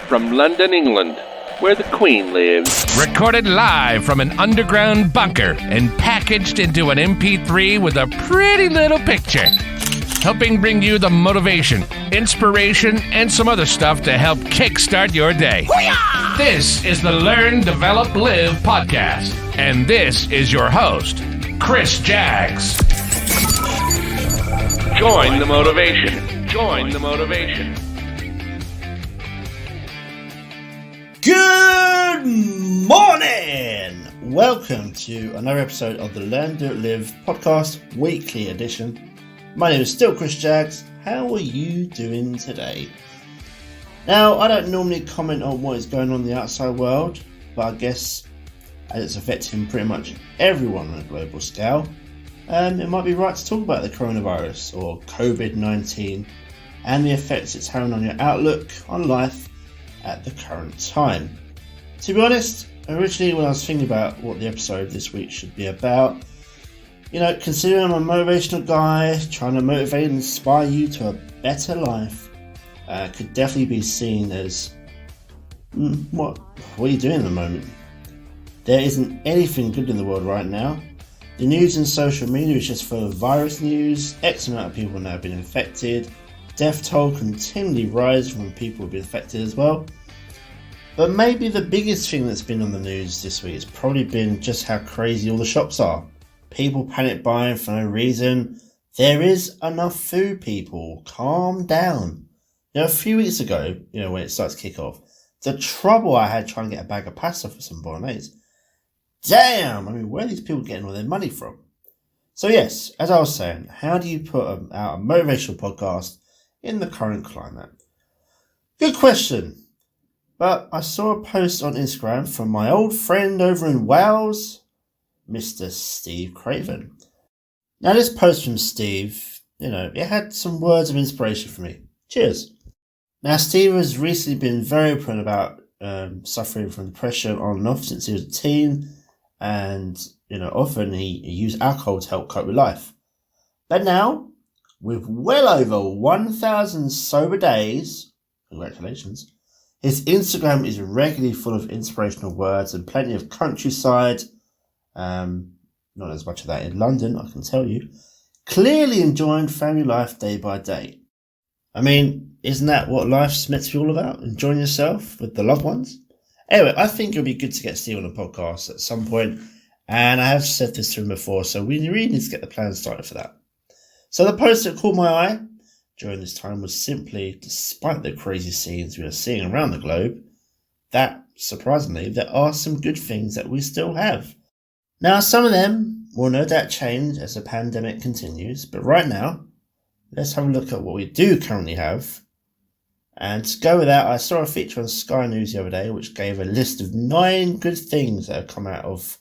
from London, England, where the Queen lives. Recorded live from an underground bunker and packaged into an MP3 with a pretty little picture. Helping bring you the motivation, inspiration, and some other stuff to help kickstart your day. Hoo-yah! This is the Learn, Develop, Live podcast. And this is your host, Chris Jaggs. Join the motivation. Join the motivation. Good morning! Welcome to another episode of the Learn, Develop, Live podcast weekly edition. My name is still Chris Jaggs. How are you doing today? Now, I don't normally comment on what is going on in the outside world, but I guess as it's affecting pretty much everyone on a global scale, it might be right to talk about the coronavirus or COVID-19 and the effects it's having on your outlook on life at the current time. To be honest, originally when I was thinking about what the episode this week should be about, considering I'm a motivational guy, trying to motivate and inspire you to a better life, could definitely be seen as, what are you doing at the moment? There isn't anything good in the world right now. The news and social media is just full of virus news, X amount of people now have been infected, death toll continually rising when people have been affected as well. But maybe the biggest thing that's been on the news this week has probably been just how crazy all the shops are. People panic buying for no reason. There is enough food, people. Calm down. A few weeks ago, when it starts to kick off, the trouble I had trying to get a bag of pasta for some bolognese. Damn, where are these people getting all their money from? So yes, as I was saying, how do you put out a motivational podcast in the current climate? Good question. But I saw a post on Instagram from my old friend over in Wales, Mr. Steve Craven. Now this post from Steve, it had some words of inspiration for me. Cheers. Now Steve has recently been very open about suffering from depression on and off since he was a teen, and often he used alcohol to help cope with life. But now, with well over 1,000 sober days, congratulations, his Instagram is regularly full of inspirational words and plenty of countryside. Not as much of that in London, I can tell you. Clearly enjoying family life day by day. Isn't that what life's meant to be all about? Enjoying yourself with the loved ones? Anyway, I think it'll be good to get Steve on a podcast at some point, and I have said this to him before, so we really need to get the plan started for that. So the post that caught my eye during this time was simply, despite the crazy scenes we are seeing around the globe, that, surprisingly, there are some good things that we still have. Now, some of them will no doubt change as the pandemic continues, but right now, let's have a look at what we do currently have. And to go with that, I saw a feature on Sky News the other day which gave a list of 9 good things that have come out of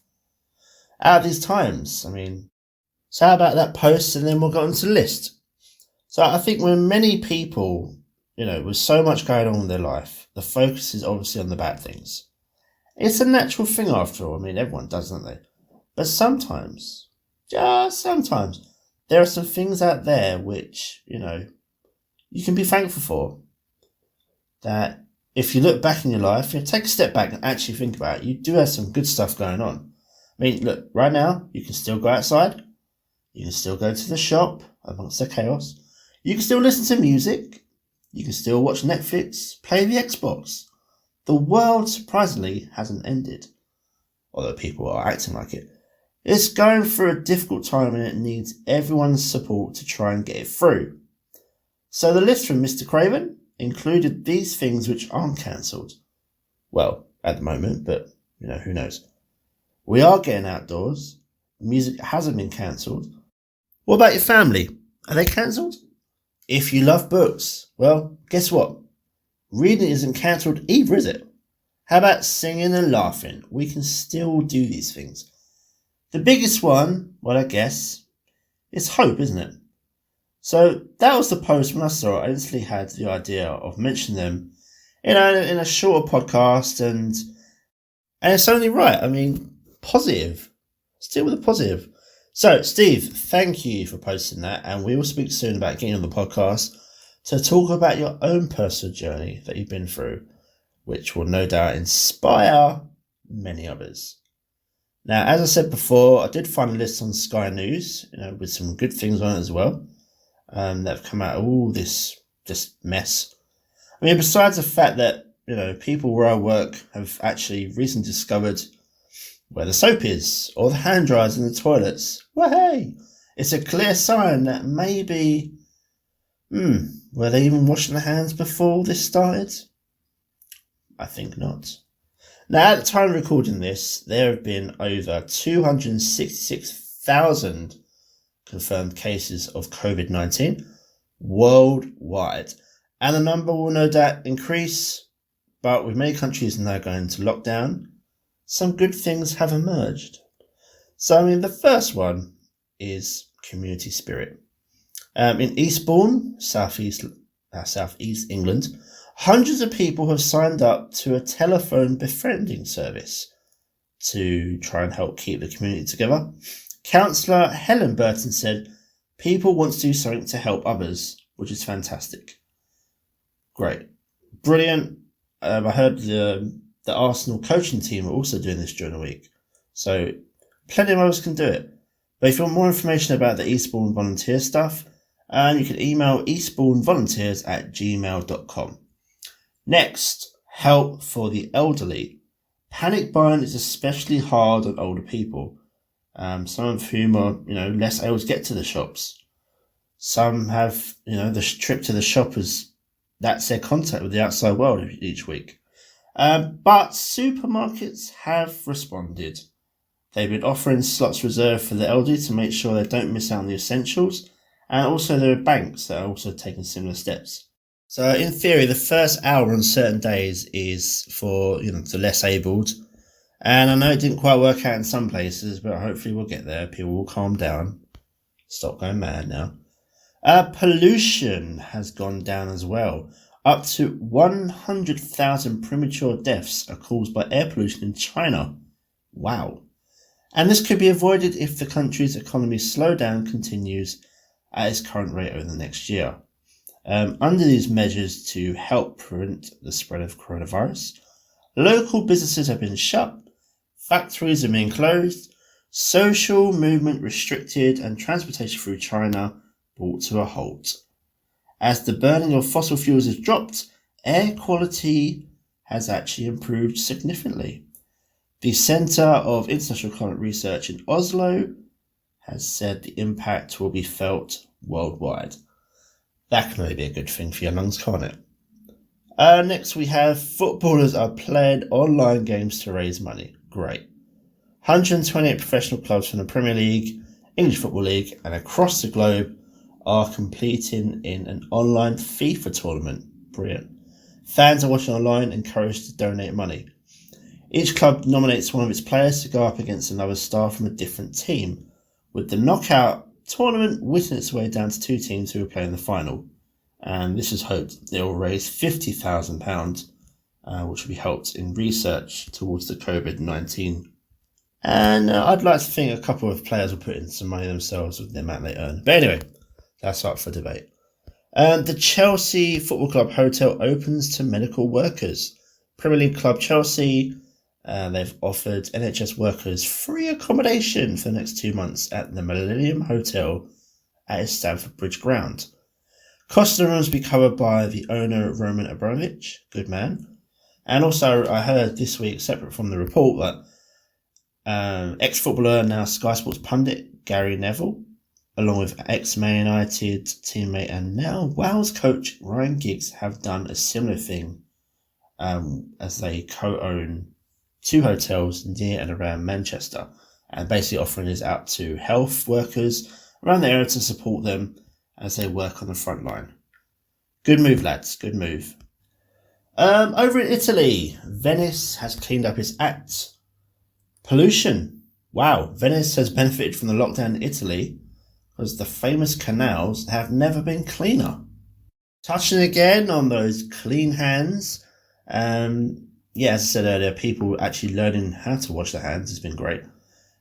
these times. So how about that post, and then we'll go on to the list. So I think when many people, with so much going on in their life, the focus is obviously on the bad things. It's a natural thing after all. Everyone does, don't they? But sometimes, just sometimes, there are some things out there which, you can be thankful for. That if you look back in your life, take a step back and actually think about it, you do have some good stuff going on. Look, right now, you can still go outside. You can still go to the shop amongst the chaos. You can still listen to music. You can still watch Netflix, play the Xbox. The world, surprisingly, hasn't ended. Although people are acting like it. It's going through a difficult time and it needs everyone's support to try and get it through. So the list from Mr. Craven included these things which aren't cancelled. Well, at the moment, but, who knows. We are getting outdoors. Music hasn't been cancelled. What about your family? Are they cancelled? If you love books, well, guess what? Reading isn't cancelled either, is it? How about singing and laughing? We can still do these things. The biggest one, well, I guess, is hope, isn't it? So that was the post. When I saw it, I instantly had the idea of mentioning them, in a shorter podcast, and it's only right. Positive. Still with a positive. So, Steve, thank you for posting that, and we will speak soon about getting on the podcast to talk about your own personal journey that you've been through. which will no doubt inspire many others. Now, as I said before, I did find a list on Sky News, with some good things on it as well, that have come out of all this mess. I mean, besides the fact that, people where I work have actually recently discovered where the soap is, or the hand dryers in the toilets. Well, hey, it's a clear sign that maybe, were they even washing their hands before this started? I think not. Now, at the time of recording this, there have been over 266,000 confirmed cases of COVID-19 worldwide. And the number will no doubt increase, but with many countries now going into lockdown, some good things have emerged. So, the first one is community spirit. In Eastbourne, southeast England, hundreds of people have signed up to a telephone befriending service to try and help keep the community together. Councillor Helen Burton said, "People want to do something to help others," which is fantastic. Great. Brilliant. I heard the Arsenal coaching team are also doing this during the week. So plenty of others can do it. But if you want more information about the Eastbourne volunteer stuff, you can email eastbournevolunteers@gmail.com. Next, help for the elderly. Panic buying is especially hard on older people, some of whom are, less able to get to the shops. Some have, the trip to the shop that's their contact with the outside world each week. But supermarkets have responded. They've been offering slots reserved for the elderly to make sure they don't miss out on the essentials. And also there are banks that are also taking similar steps. So in theory, the first hour on certain days is for, the less abled. And I know it didn't quite work out in some places, but hopefully we'll get there. People will calm down. Stop going mad now. Pollution has gone down as well. Up to 100,000 premature deaths are caused by air pollution in China. Wow. And this could be avoided if the country's economy slowdown continues at its current rate over the next year. Under these measures to help prevent the spread of coronavirus, local businesses have been shut, factories are being closed, social movement restricted, and transportation through China brought to a halt. As the burning of fossil fuels has dropped, air quality has actually improved significantly. The Centre of International Climate Research in Oslo has said the impact will be felt worldwide. That can only be a good thing for your lungs, can't it? Next we have footballers are playing online games to raise money. Great. 128 professional clubs from the Premier League, English Football League and across the globe are competing in an online FIFA tournament. Brilliant. Fans are watching online, encouraged to donate money. Each club nominates one of its players to go up against another star from a different team, with the knockout tournament whittling its way down to two teams who will play in the final. And this is hoped they will raise £50,000, which will be helped in research towards the COVID-19. And I'd like to think a couple of players will put in some money themselves with the amount they earn. But anyway, that's up for debate. The Chelsea Football Club hotel opens to medical workers. Premier League club Chelsea, they've offered NHS workers free accommodation for the next 2 months at the Millennium Hotel at its Stamford Bridge ground. Cost of the rooms will be covered by the owner, Roman Abramovich, good man. And also, I heard this week, separate from the report, that ex-footballer, now Sky Sports pundit, Gary Neville, along with ex-Man United teammate and now Wales coach Ryan Giggs, have done a similar thing as they co-own 2 hotels near and around Manchester, and basically offering this out to health workers around the area to support them as they work on the front line. Good move, lads, good move. Over in Italy, Venice has cleaned up its act. Pollution. Wow, Venice has benefited from the lockdown in Italy because the famous canals have never been cleaner. Touching again on those clean hands, as I said earlier, people actually learning how to wash their hands has been great.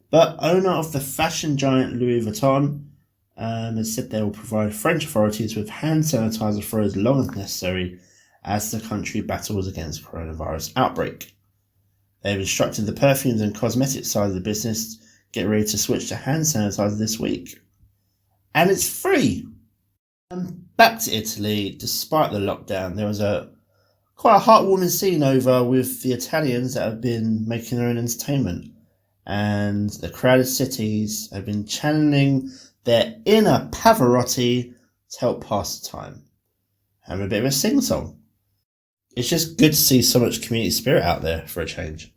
But owner of the fashion giant Louis Vuitton has said they will provide French authorities with hand sanitizer for as long as necessary as the country battles against coronavirus outbreak. They've instructed the perfumes and cosmetics side of the business to get ready to switch to hand sanitizer this week. And it's free! And back to Italy, despite the lockdown, there was quite a heartwarming scene over with the Italians that have been making their own entertainment. And the crowded cities have been channeling their inner Pavarotti to help pass the time. Having a bit of a sing-song. It's just good to see so much community spirit out there for a change.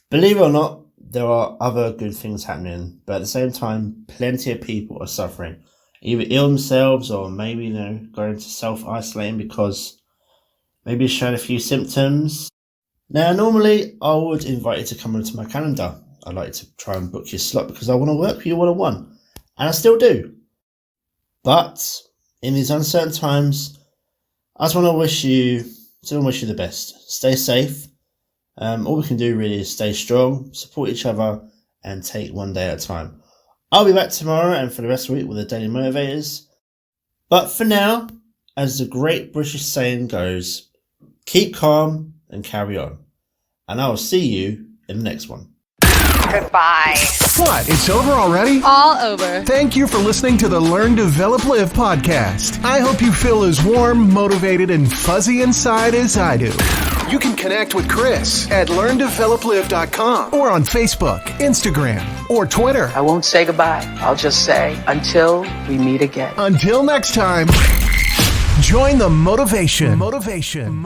Believe it or not, there are other good things happening, but at the same time, plenty of people are suffering. Either ill themselves or maybe, going to self-isolating because maybe showing a few symptoms. Now, normally, I would invite you to come into my calendar. I'd like to try and book your slot because I want to work with you one-on-one. And I still do. But in these uncertain times, I just want to wish you the best. Stay safe. All we can do really is stay strong, support each other, and take one day at a time. I'll be back tomorrow and for the rest of the week with the Daily Motivators. But for now, as the great British saying goes, keep calm and carry on. And I will see you in the next one. Goodbye. What? It's over already? All over. Thank you for listening to the Learn, Develop, Live podcast. I hope you feel as warm, motivated, and fuzzy inside as I do. You can connect with Chris at LearnDevelopLive.com or on Facebook, Instagram, or Twitter. I won't say goodbye. I'll just say until we meet again. Until next time, join the motivation. Motivation.